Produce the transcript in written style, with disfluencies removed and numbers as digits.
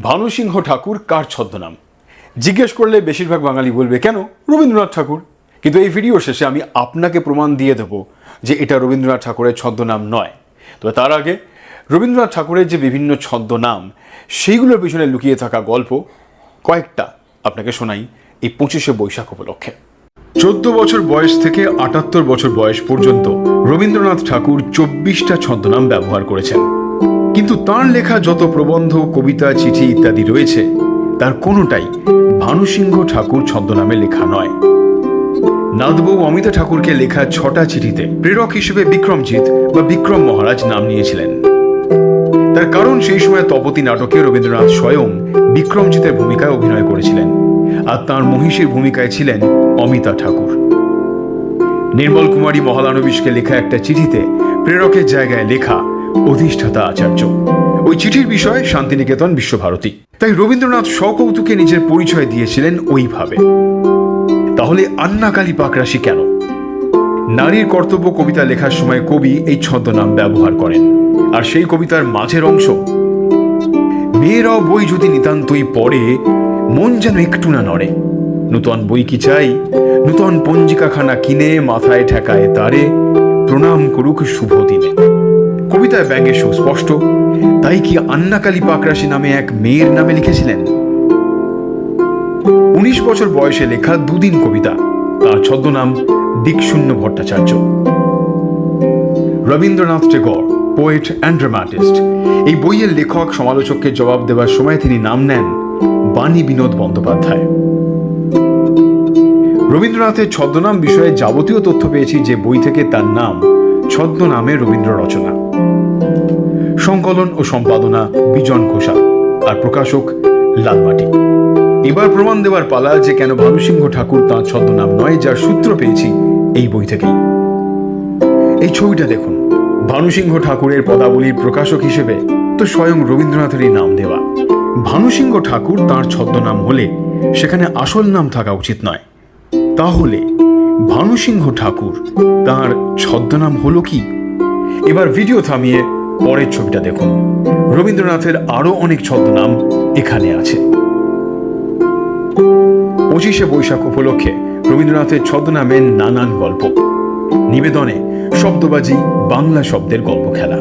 ভানু সিংহ ঠাকুর কার ছদ্মনাম? জিজ্ঞেস করলে বেশিরভাগ বাঙালি বলবে কেন রবীন্দ্রনাথ ঠাকুর। কিন্তু এই ভিডিও শেষে আমি আপনাকে প্রমাণ দিয়ে দেব যে এটা রবীন্দ্রনাথ ঠাকুরের ছদ্মনাম নয়। তবে তার আগে রবীন্দ্রনাথ ঠাকুরের যে বিভিন্ন ছদ্মনাম সেইগুলোর পিছনে লুকিয়ে থাকা গল্প কয়েকটা আপনাকে শোনাই এই 25শে বৈশাখ উপলক্ষে। 14 বছর বয়স থেকে 78 বছর বয়স পর্যন্ত রবীন্দ্রনাথ ঠাকুর 24টা ছদ্মনাম ব্যবহার করেছেন। কিন্তু তাঁর লেখা যত প্রবন্ধ, কবিতা, চিঠি ইত্যাদি রয়েছে তার কোনোটাই ভানু সিংহ ঠাকুর ছদ্মনামে লেখা নয়। নাথবাবু অমিতা ঠাকুরকে লেখা 6টা চিঠিতে প্রেরক হিসেবে বিক্রমজিৎ বা বিক্রম মহারাজ নাম নিয়েছিলেন। তার কারণ সেই সময় তপতী নাটকে রবীন্দ্রনাথ স্বয়ং বিক্রমজিতের ভূমিকায় অভিনয় করেছিলেন, আর তাঁর মহিষীর ভূমিকায় ছিলেন অমিতা ঠাকুর। নির্মল কুমারী মহলানবিশকে লেখা একটা চিঠিতে প্রেরকের জায়গায় লেখা অধিষ্ঠাতা আচার্য। ওই চিঠির বিষয় শান্তিনিকেতন বিশ্বভারতী। তাই রবীন্দ্রনাথ সকৌতুকে নিজের পরিচয় দিয়েছিলেন ওইভাবে। তাহলে আন্নাকালী পাকরাশি কেন? নারীর কর্তব্য কবিতা লেখার সময় কবি এই ছদ্মনাম ব্যবহার করেন। আর সেই কবিতার মাঝের অংশ, মেয়েরাও বই যদি নিতান্তই পড়ে মন যেন একটু না নড়ে, নূতন বই কি চাই, নূতন পঞ্জিকাখানা কিনে মাথায় ঠেকায় তারে, প্রণাম করুক শুভ দিনে। কবিতায় ব্যঙ্গে সুস্পষ্ট। তাই কি আন্নাকালী পাকরাশি নামে এক মেয়ের নামে লিখেছিলেন? 19 বছর বয়সে লেখা দুদিন কবিতা, তার ছদ্মনাম Dikshunya Bhattacharya. Rabindranath Tagore, poet and dramatist, এই বইয়ের লেখক সমালোচককে জবাব দেওয়ার সময় তিনি নাম নেন বাণী বিনোদ বন্দ্যোপাধ্যায়। রবীন্দ্রনাথের ছদ্মনাম বিষয়ে যাবতীয় তথ্য পেয়েছি যে বই থেকে, তার নাম ছদ্মনামে রবীন্দ্র রচনা। সংকলন ও সম্পাদনা বিজন ঘোষাল, আর প্রকাশক লালমাটি। এবার প্রমাণ দেওয়ার পালা যে কেন ভানু সিংহ ঠাকুর তাঁর ছদ্মনাম নয়, যার সূত্র পেয়েছি এই বই থেকেই। এই ছবিটা দেখুন। ভানু সিংহ ঠাকুরের পদাবলীর প্রকাশক হিসেবে তো স্বয়ং রবীন্দ্রনাথেরই নাম দেওয়া। ভানু সিংহ ঠাকুর তাঁর ছদ্মনাম হলে সেখানে আসল নাম থাকা উচিত নয়। তাহলে ভানু সিংহ ঠাকুর তাঁর ছদ্মনাম হলো কি? এবার ভিডিও থামিয়ে পরের ছবিটা দেখুন। রবীন্দ্রনাথের আরো অনেক ছদ্মনাম এখানে আছে। 25শে বৈশাখ উপলক্ষে রবীন্দ্রনাথের ছদ্মনামের নানান গল্প। নিবেদনে শব্দবাজি বাংলা শব্দের গল্প খেলা।